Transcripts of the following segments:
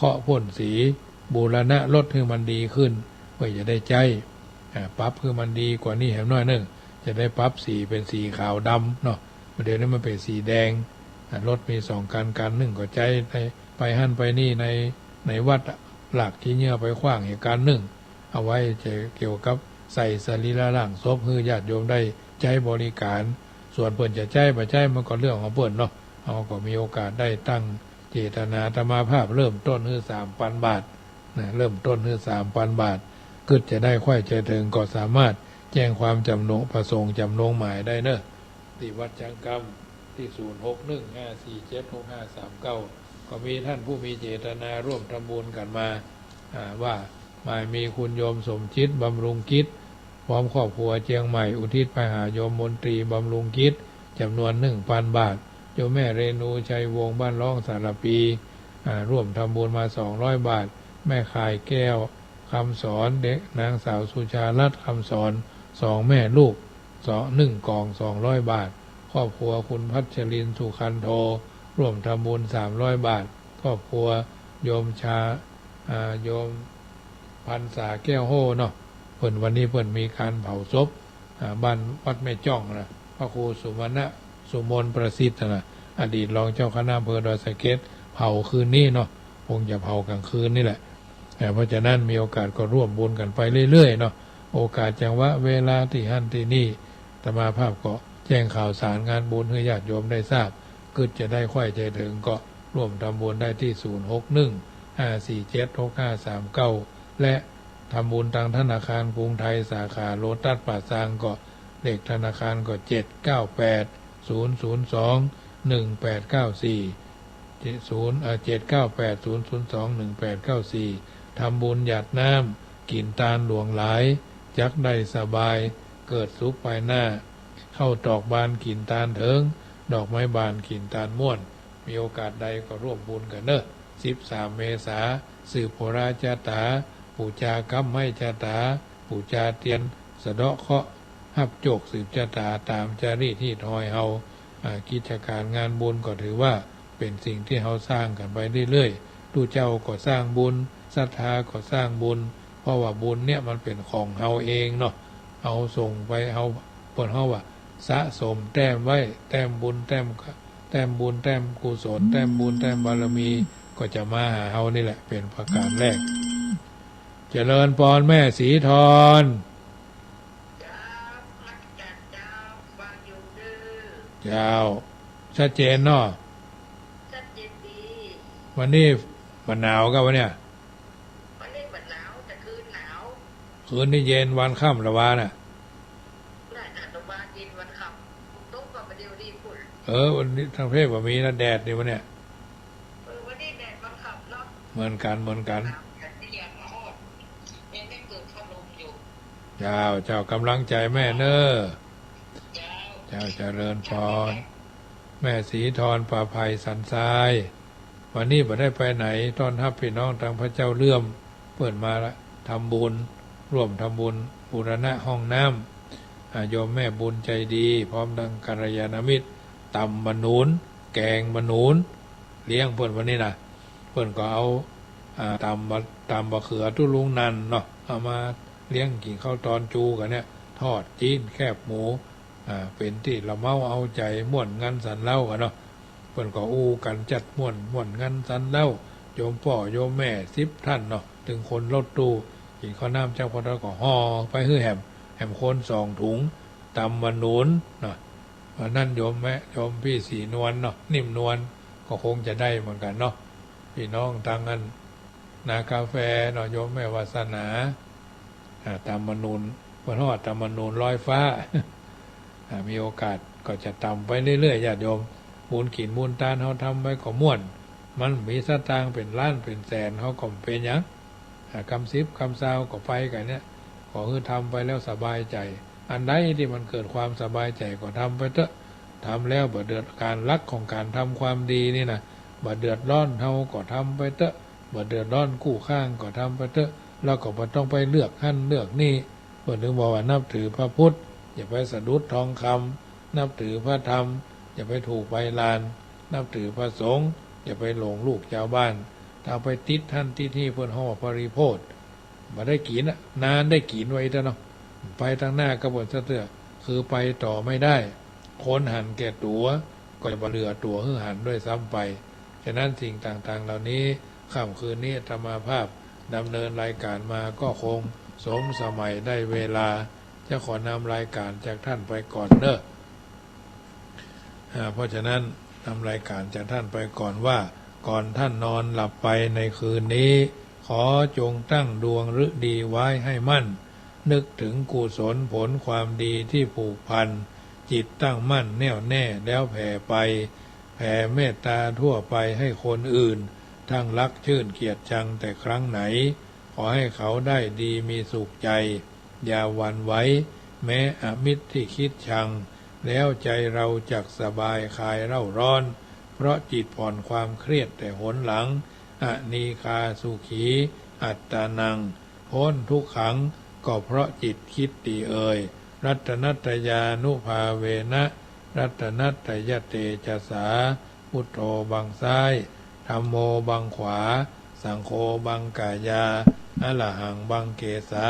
เคาะพ่นสีบูรณะลดให้มันดีขึ้นเพื่อจะได้ใจปรับให้มันดีกว่านี้แหมน้อยนึงจะได้ปรับสีเป็นสีขาวดำเนาะเดี๋ยวนี้มันเป็นสีแดงรถมีสองการหนึ่งก็ใจไปหั่นไปนี่ในวัดหลักที่เงื่อไปขว้างเหตุการณ์หนึ่งเอาไว้จะเกี่ยวกับใส่สรีระร่างศพให้ญาติโยมได้ใจบริการส่วนเปิ่นจะใจบ่ใจมันก็เรื่องของเปิ่นเนาะเราก็มีโอกาสได้ตั้งเจตนาธรรมาภาพเริ่มต้นคือ 3,000 บาทนะเริ่มต้นคือ 3,000 บาทกึศจะได้ค่อยใจถึงก็สามารถแจ้งความจำนงประสงค์จำนงหมายได้เนอะที่วัดจังกรรมที่0615476539ก็มีท่านผู้มีเจตนาร่วมทำบุญกันมาว่ามามีคุณโยมสมจิตบำรุงกิจพร้อมครอบครัวเชียงใหม่อุทิศไปหาโยมมนตรีบำรุงกิจจำนวน 1,000 บาทโยมแม่เรนูชัยวงศ์บ้านร้องสารปีร่วมทำบุญมา200 บาทแม่ขายแก้วคำสอนเด็กนางสาวสุชาลัตน์คำสอน2แม่ลูก1กล่อง200 บาทครอบครัวคุณพัชรินทร์สุขันโทร่วมทำบุญ300 บาทครอบครัวโยมโยมพันษาแก้วโห่เนาะเพิ่นวันนี้เพิ่นมีการเผาศพบ้านวัดแม่จ้องนะพระครูสุมาณะสุมนประสิทธิ์นะอดีตรองเจ้าคณะอำเภอดอยสะเก็ดเผาคืนนี้เนาะคงจะเผากลางคืนนี่แหละเพราะฉะนั้นมีโอกาสก็ร่วมบุญกันไปเรื่อยๆเนาะโอกาสจังหวะเวลาที่หั่นที่นี่อาตมาภาพก็แจ้งข่าวสารงานบุญให้ญาติโยมได้ทราบกึศจะได้ค่อยใจถึงก็ร่วมทำบุญได้ที่0615476539และทำบุญทางธนาคารกรุงไทยสาขาโลตัสป่าซางก็เลขธนาคารก็798002184ทำบุญหยาดน้ำกินตาลหลวงหลายจักได้สบายเกิดสุขภายหน้าเข้าดอกบานกินตาลเถิงดอกไม้บานกินตาลม่วนมีโอกาสใดก็ร่วมบุญกันเนอะ13 เมษายนสืบโหราชาตาปูชากรรมให้ชาตาปูชาเตียนสะเดาะเคราะห์หับโจกสืบชะตาตามจารีตที่ทอยเฮากิจการงานบุญก็ถือว่าเป็นสิ่งที่เฮาสร้างกันไปเรื่อยๆตู้เจ้าก็สร้างบุญศรัทธาก็สร้างบุญเพราะว่าบุญเนี่ยมันเป็นของเฮาเองเนาะเอาส่งไปเฮาเปิดเฮาว่าสะสมแต้มไว้แต้มบุญแต้มบุญแต้มกุศลแต้มบุญแต้มบารมีก็จะมาหาเฮานี่แหละเป็นประการแรกเจริญพรแม่สีทรเจ้าชัดเจนเนาะชัดเจนดีวันนี้มันหนาวกันวะเนี่ยวันนี้มันหนาวแต่คืนหนาวคืนนี่เย็นวันค่ำละวาน่ะได้นะตะวันเย็นวันค่ำต้องกับประเดี๋ยวดีพุ่นวันนี้ทางเพศว่ามีนะแดดนี่วะเนี่ยวันนี้แดดวันค่ำเนาะเหมือนกันเจ้ากำลังใจแม่เนอเจ้าเจริญพรแม่สีทรป่าไผ่สันทรายวันนี้บ่ได้ไปไหนต้อนรับพี่น้องทางพระเจ้าเลื่อมเปิดมาทำบุญร่วมทำบุญบูรณะห้องน้ำโยมแม่บุญใจดีพร้อมทั้งกัลยาณมิตรตำมะนูนแกงมะนูนเลี้ยงเพิ่นวันนี้นะเพิ่นก็เอาตำบะเขือตุลุงนันเนาะเอามาเลี้ยงกินข้าวตอนจูกันเนี่ยทอดจีนแคบหมูเป็นที่ละเมาเอาใจม่วนงานสันเล่ากันเนาะเพิ่นก็อู้กันจัดม่วนงานสันเล่าโยมพ่อโยมแม่10 ท่านเนาะถึงคนรถตู้กินข้าวน้ำเจ้าพระก็ห่อไปฮื้อแหมคน2 ถุงตำมะนูนเนาะนั่นโยมแม่โยมพี่สีนวลเนาะนิ่มนวลก็คงจะได้เหมือนกันเนาะพี่น้องทางนั้นนากาแฟเนาะโยมแม่วาสนาตำมะนูนเพิ่นฮอดตำมะนูนลอยฟ้ามีโอกาสก็จะตำไปเรื่อยๆญาติโยมบุญขีดบุญตาลเฮาทำไปก็ม่วนมันมีสตางค์เป็นล้านเป็นแสนเฮาก็เป็นหยังคำ10คำ20ก็ไปกันเนี่ยขอคือทำไปแล้วสบายใจอันใดที่มันเกิดความสบายใจก็ทำไปเถอะทำแล้วบ่เดือดการรักของการทำความดีนี่นะบ่เดือดร้อนเฮาก็ทำไปเถอะบ่เดือดร้อนกู้ข้างก็ทำไปเถอะแล้วก็บ่ต้องไปเลือกหั่นเลือกนี่เพิ่นถึงบอกว่านับถือพระพุทธอย่าไปสะดุดทองคำนับถือพระธรรมอย่าไปถูกใบลานนับถือพระสงฆ์อย่าไปหลงลูกชาวบ้าน ถ้าไปติดท่านที่เพิ่นห่อปริโภคมาได้กินอ่ะนานได้กินไว้แต่เนาะไปทางหน้ากระบวนเสือคือไปต่อไม่ได้คนหันแก่ตัวก็จะเหลือตัวหื้อหันด้วยซ้ำไปฉะนั้นสิ่งต่างๆเหล่านี้ค่ำคืนนี้ธรรมาภาพดำเนินรายการมาก็คงสมสมัยได้เวลาจะขอนำรายการจากท่านไปก่อนเนอะเพราะฉะนั้นนำรายการจากท่านไปก่อนว่าก่อนท่านนอนหลับไปในคืนนี้ขอจงตั้งดวงฤดีไว้ให้มั่นนึกถึงกุศลผลความดีที่ผูกพันจิตตั้งมั่นแน่วแน่แล้วแผ่ไปแผ่เมตตาทั่วไปให้คนอื่นทั้งรักชื่นเกียรติชังแต่ครั้งไหนขอให้เขาได้ดีมีสุขใจอย่าหวั่นไหวแม้อมิตรที่คิดชังแล้วใจเราจักสบายคลายเร่าร้อนเพราะจิตผ่อนความเครียดแต่หนหลังอนีคาสุขีอัตตานังพ้นทุกขังก็เพราะจิตคิดดีเอ่ยรัตนัตยานุภาเวนะรัตนัตยเตจะสาพุทโธบังซ้ายธัมโมบังขวาสังโฆบังกายาอรหังบังเกสา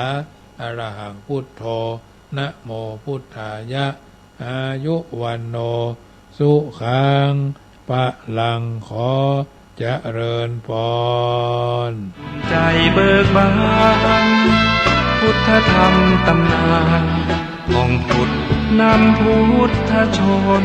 อรหังพุทโธนะโมพุทธายะอายุวันโนสุขังปะลังขอเจริญพรใจเบิกบานพุทธธรรมตำนานของพุทธนำพุทธชน